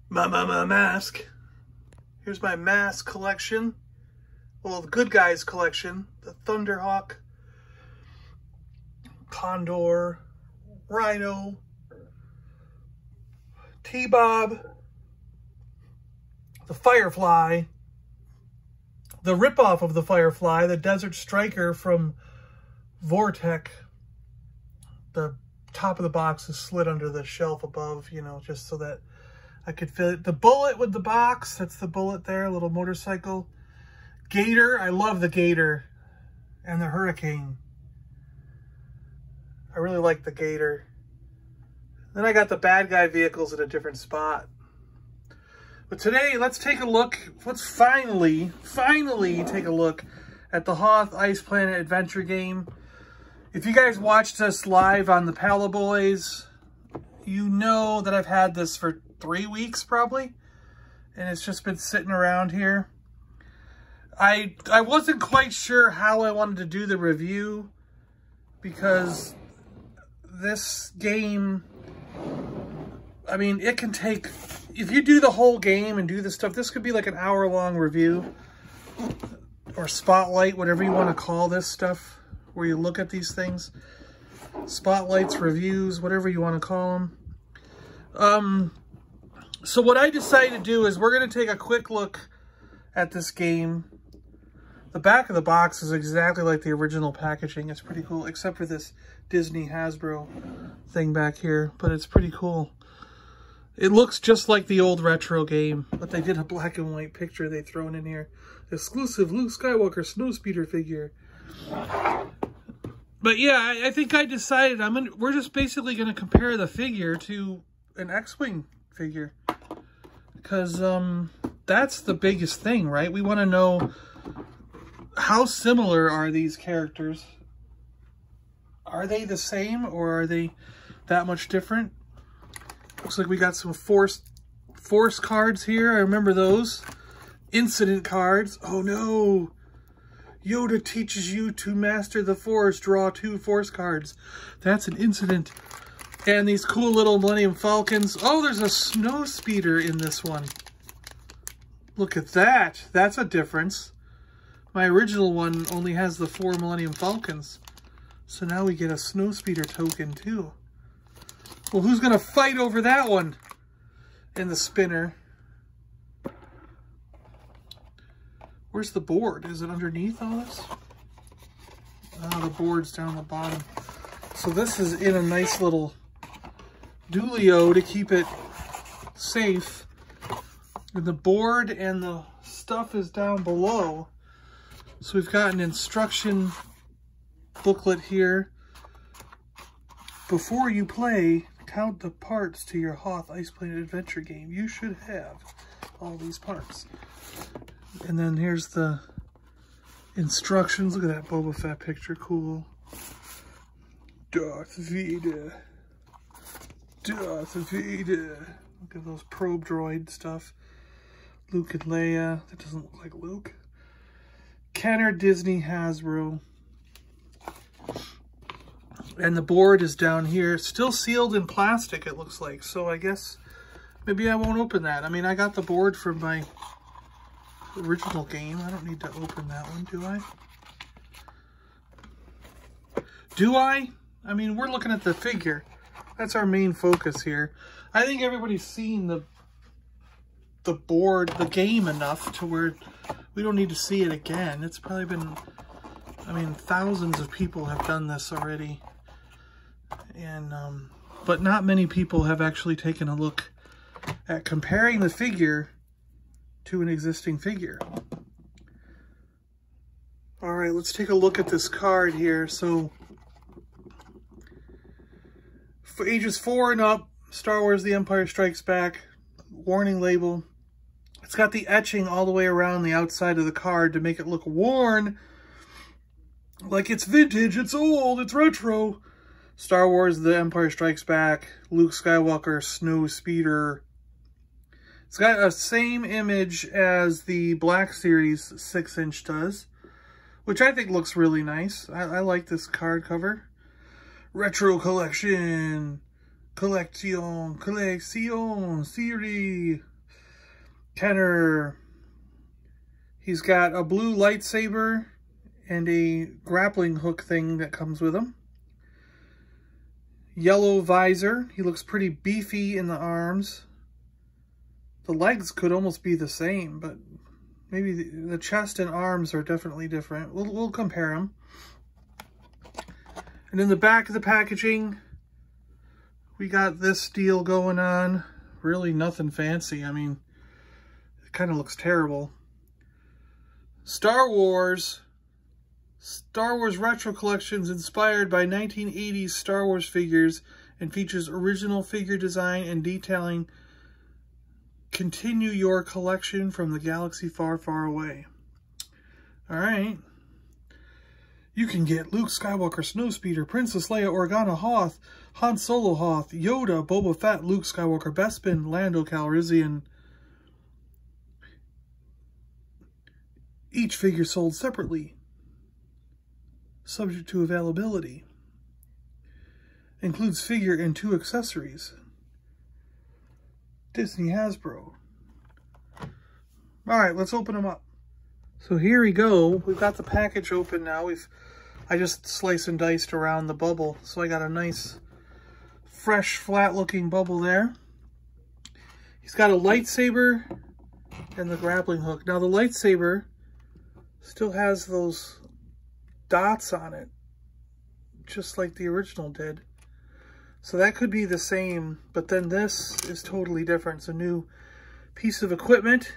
My mask. Here's my mask collection. Well, the Good Guys collection. The Thunderhawk, Condor, Rhino, T-Bob, the Firefly, the ripoff of the Firefly, the Desert Striker from Vortech. The top of the box is slid under the shelf above, you know, just so that I could fit it. The Bullet with the box, that's the Bullet there, a little motorcycle. Gator, I love the Gator. And the Hurricane. I really like the Gator. Then I got the bad guy vehicles at a different spot. But today, let's take a look. Let's finally take a look at the Hoth Ice Planet adventure game. If you guys watched us live on the Pala Boys, you know that I've had this for 3 weeks probably. And it's just been sitting around here. I wasn't quite sure how I wanted to do the review because this game, I mean, it can take, if you do the whole game and do this stuff, this could be like an hour-long review or spotlight, whatever you want to call this stuff, where you look at these things. Spotlights, reviews, whatever you want to call them. So what I decided to do is we're going to take a quick look at this game. The back of the box is exactly like the original packaging. It's pretty cool, except for this Disney Hasbro thing back here, but it's pretty cool. It looks just like the old retro game, but they did a black and white picture they thrown in here. Exclusive Luke Skywalker Snowspeeder figure. But yeah, I think I decided we're just basically going to compare the figure to an X-Wing figure. Because that's the biggest thing, right? We want to know how similar are these characters. Are they the same or are they that much different? Looks like we got some Force cards here. I remember those. Incident cards. Oh no! Yoda teaches you to master the Force. Draw 2 Force cards. That's an incident. And these cool little Millennium Falcons. Oh, there's a snow speeder in this one. Look at that. That's a difference. My original one only has the 4 Millennium Falcons. So now we get a snow speeder token too. Well, who's going to fight over that one? In the spinner. Where's the board? Is it underneath all this? Oh, the board's down the bottom. So this is in a nice little Doolio to keep it safe. And the board and the stuff is down below. So we've got an instruction booklet here. Before you play, count the parts to your Hoth Ice Planet adventure game. You should have all these parts. And then here's the instructions. Look at that Boba Fett picture. Cool. Darth Vader. Darth Vader. Look at those probe droid stuff. Luke and Leia. That doesn't look like Luke. Kenner Disney Hasbro. And the board is down here. Still sealed in plastic, it looks like. So I guess maybe I won't open that. I mean, I got the board from my original game. I don't need to open that one, do I? Do I? I mean, we're looking at the figure. That's our main focus here. I think everybody's seen the board, the game enough to where we don't need to see it again. It's probably been, I mean, thousands of people have done this already. And, but not many people have actually taken a look at comparing the figure to an existing figure. All right, let's take a look at this card here. So, for ages 4 and up, Star Wars The Empire Strikes Back, warning label. It's got the etching all the way around the outside of the card to make it look worn. Like it's vintage, it's old, it's retro. Star Wars The Empire Strikes Back, Luke Skywalker, Snow Speeder. It's got a same image as the Black Series 6-inch does, which I think looks really nice. I like this card cover. Retro Collection, Collection Series. Kenner. He's got a blue lightsaber and a grappling hook thing that comes with him. Yellow visor. He looks pretty beefy in the arms. The legs could almost be the same, but maybe the chest and arms are definitely different. We'll compare them. And in the back of the packaging, we got this deal going on. Really nothing fancy. I mean, it kind of looks terrible. Star Wars Retro Collections inspired by 1980s Star Wars figures and features original figure design and detailing. Continue your collection from the galaxy far, far away. All right. You can get Luke Skywalker, Snowspeeder, Princess Leia, Organa Hoth, Han Solo Hoth, Yoda, Boba Fett, Luke Skywalker, Bespin, Lando Calrissian. Each figure sold separately, subject to availability. Includes figure and 2 accessories. Disney Hasbro. All right, let's open them up. So here we go. We've got the package open now. I just sliced and diced around the bubble, so I got a nice, fresh, flat-looking bubble there. He's got a lightsaber and the grappling hook. Now the lightsaber still has those dots on it, just like the original did. So that could be the same, but then this is totally different. It's a new piece of equipment.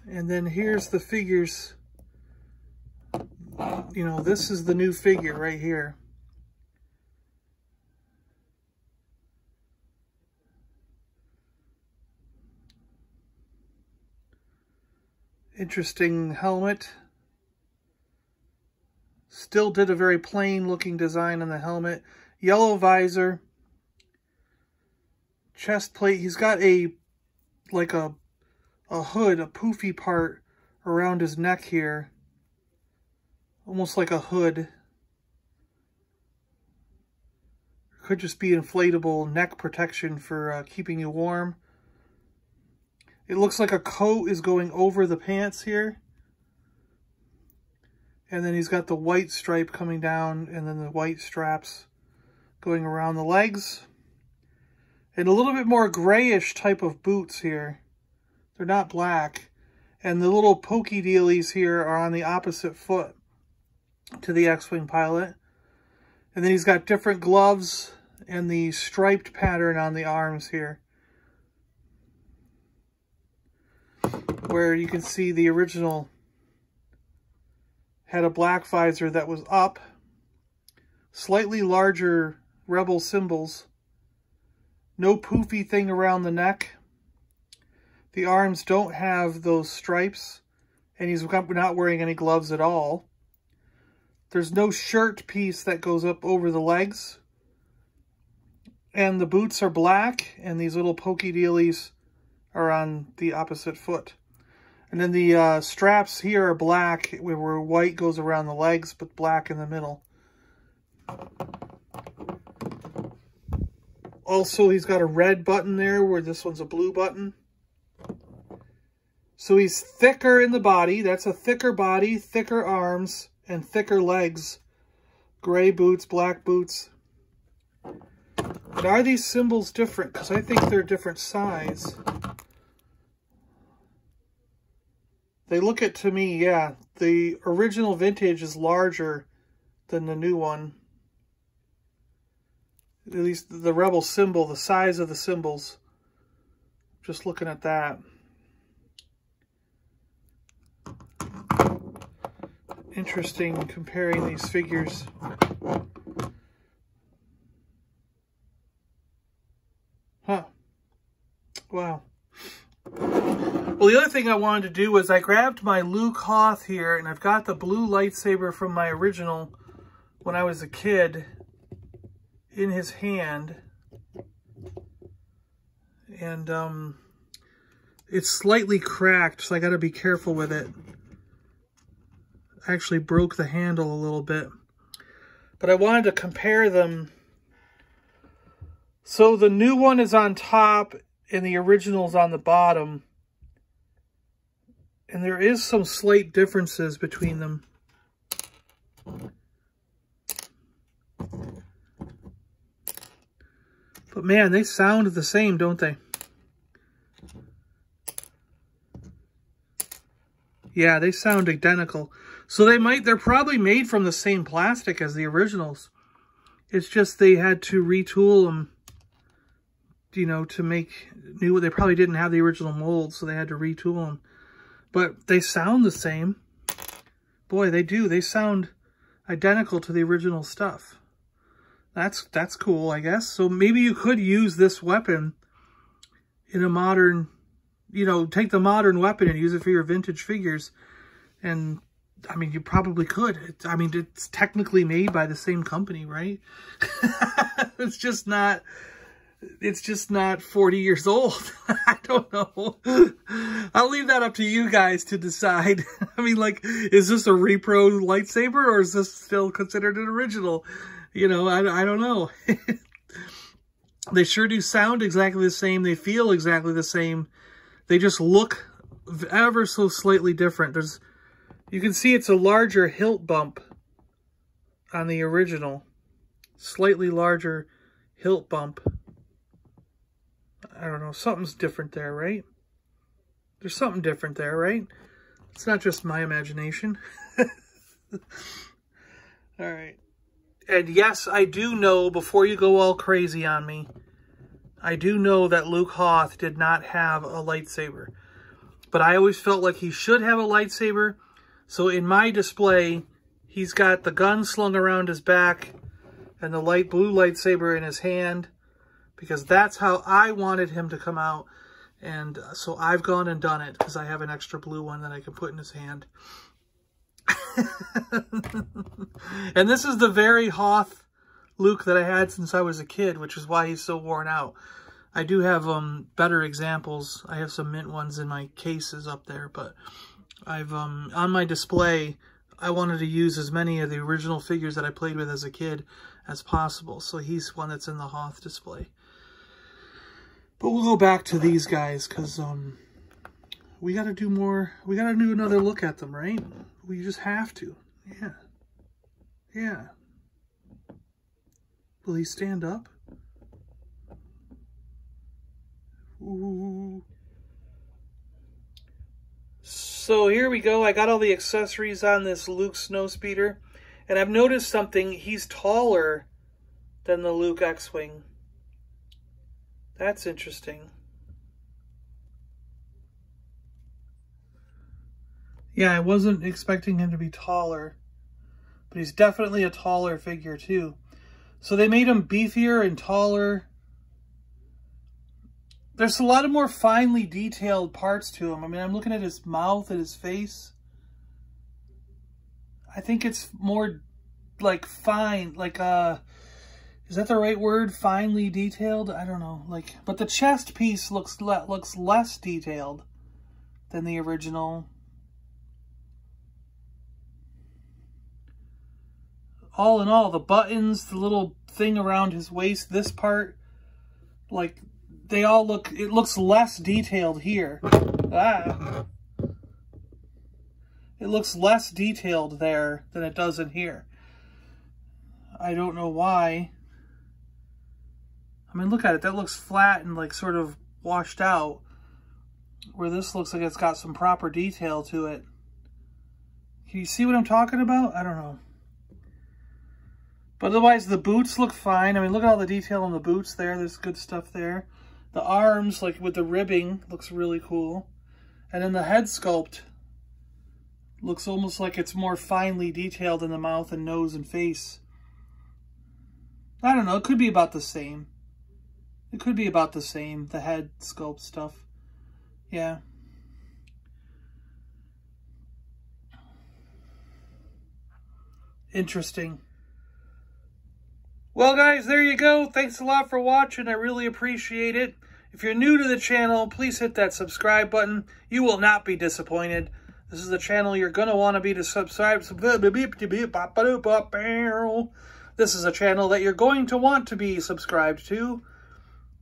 And then here's the figures. You know, this is the new figure right here. Interesting helmet. Still did a very plain looking design on the helmet. Yellow visor. Chest plate. He's got like a hood, a poofy part around his neck here. Almost like a hood. Could just be inflatable neck protection for keeping you warm. It looks like a coat is going over the pants here. And then he's got the white stripe coming down and then the white straps going around the legs. And a little bit more grayish type of boots here. They're not black. And the little pokey dealies here are on the opposite foot to the X-Wing pilot. And then he's got different gloves and the striped pattern on the arms here, where you can see the original had a black visor that was up, slightly larger Rebel symbols, no poofy thing around the neck. The arms don't have those stripes, and he's not wearing any gloves at all. There's no shirt piece that goes up over the legs. And the boots are black, and these little pokey dealies are on the opposite foot. And then the straps here are black, where white goes around the legs, but black in the middle. Also, he's got a red button there, where this one's a blue button. So he's thicker in the body. That's a thicker body, thicker arms, and thicker legs. Gray boots, black boots. But are these symbols different? Because I think they're different size. They look it to me, yeah. The original vintage is larger than the new one. At least the Rebel symbol, the size of the symbols. Just looking at that. Interesting comparing these figures. Huh. Wow. Well, the other thing I wanted to do was I grabbed my Luke Hoth here, and I've got the blue lightsaber from my original when I was a kid in his hand. And it's slightly cracked, so I got to be careful with it. I actually broke the handle a little bit. But I wanted to compare them. So the new one is on top, and the original's on the bottom. And there is some slight differences between them. But man, they sound the same, don't they? Yeah, they sound identical. So they're probably made from the same plastic as the originals. It's just they had to retool them, you know, to make new. They probably didn't have the original mold, so they had to retool them. But they sound the same. Boy, they do. They sound identical to the original stuff. That's cool, I guess. So maybe you could use this weapon in a modern, you know, take the modern weapon and use it for your vintage figures. And, I mean, you probably could. I mean, it's technically made by the same company, right? It's just not 40 years old. I don't know. I'll leave that up to you guys to decide. I mean, like, is this a repro lightsaber or is this still considered an original? You know, I don't know. They sure do sound exactly the same. They feel exactly the same. They just look ever so slightly different. You can see it's a larger hilt bump on the original. Slightly larger hilt bump. I don't know, something's different there, right? There's something different there, right? It's not just my imagination. All right. And yes, I do know, before you go all crazy on me, I do know that Luke Hoth did not have a lightsaber. But I always felt like he should have a lightsaber. So in my display, he's got the gun slung around his back and the light blue lightsaber in his hand, because that's how I wanted him to come out. And so I've gone and done it, because I have an extra blue one that I can put in his hand. And this is the very Hoth Luke that I had since I was a kid, which is why he's so worn out. I do have better examples. I have some mint ones in my cases up there, but I've on my display, I wanted to use as many of the original figures that I played with as a kid as possible. So he's one that's in the Hoth display. But we'll go back to these guys, because we got to do more. We got to do another look at them, right? We just have to. Yeah. Yeah. Will he stand up? Ooh. So here we go. I got all the accessories on this Luke Snowspeeder. And I've noticed something. He's taller than the Luke X-Wing. That's interesting. Yeah, I wasn't expecting him to be taller, but he's definitely a taller figure too. So they made him beefier and taller. There's a lot of more finely detailed parts to him. I mean, I'm looking at his mouth and his face. I think it's more like fine, like, is that the right word? Finely detailed? I don't know. Like, but the chest piece looks less detailed than the original. All in all, the buttons, the little thing around his waist, this part, like, they all look, it looks less detailed here. Ah. It looks less detailed there than it does in here. I don't know why. I mean, look at it. That looks flat and like sort of washed out, where this looks like it's got some proper detail to it. Can you see what I'm talking about? I don't know. But otherwise, the boots look fine. I mean, look at all the detail on the boots there. There's good stuff there. The arms, like with the ribbing, looks really cool. And then the head sculpt looks almost like it's more finely detailed in the mouth and nose and face. I don't know. It could be about the same. It could be about the same, the head sculpt stuff. Yeah. Interesting. Well, guys, there you go. Thanks a lot for watching. I really appreciate it. If you're new to the channel, please hit that subscribe button. You will not be disappointed. This is the channel you're going to want to be to subscribe. This is a channel that you're going to want to be subscribed to.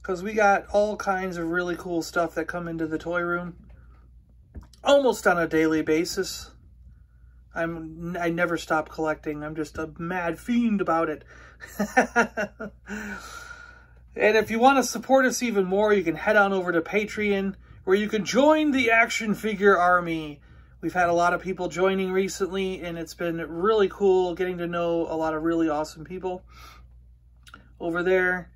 because we got all kinds of really cool stuff that come into the toy room almost on a daily basis. I never stop collecting. I'm just a mad fiend about it. And if you want to support us even more, you can head on over to Patreon, where you can join the action figure army. We've had a lot of people joining recently, and it's been really cool getting to know a lot of really awesome people over there.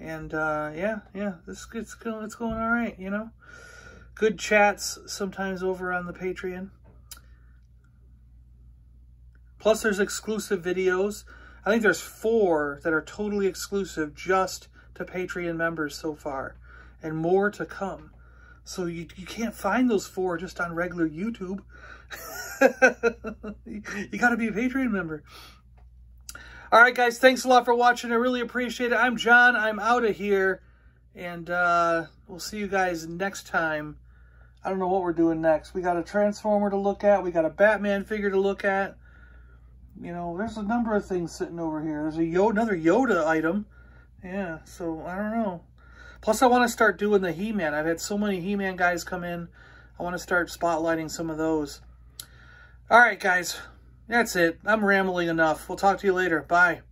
And yeah, it's going all right, you know. Good chats sometimes over on the Patreon. Plus, there's exclusive videos. I think there's 4 that are totally exclusive just to Patreon members so far, and more to come. So you can't find those 4 just on regular YouTube. You got to be a Patreon member. All right, guys, thanks a lot for watching. I really appreciate it. I'm John. I'm out of here, and we'll see you guys next time. I don't know what we're doing next. We got a Transformer to look at. We got a Batman figure to look at. You know, there's a number of things sitting over here. There's another Yoda item. Yeah, so I don't know. Plus, I want to start doing the He-Man. I've had so many He-Man guys come in. I want to start spotlighting some of those. All right, guys. That's it. I'm rambling enough. We'll talk to you later. Bye.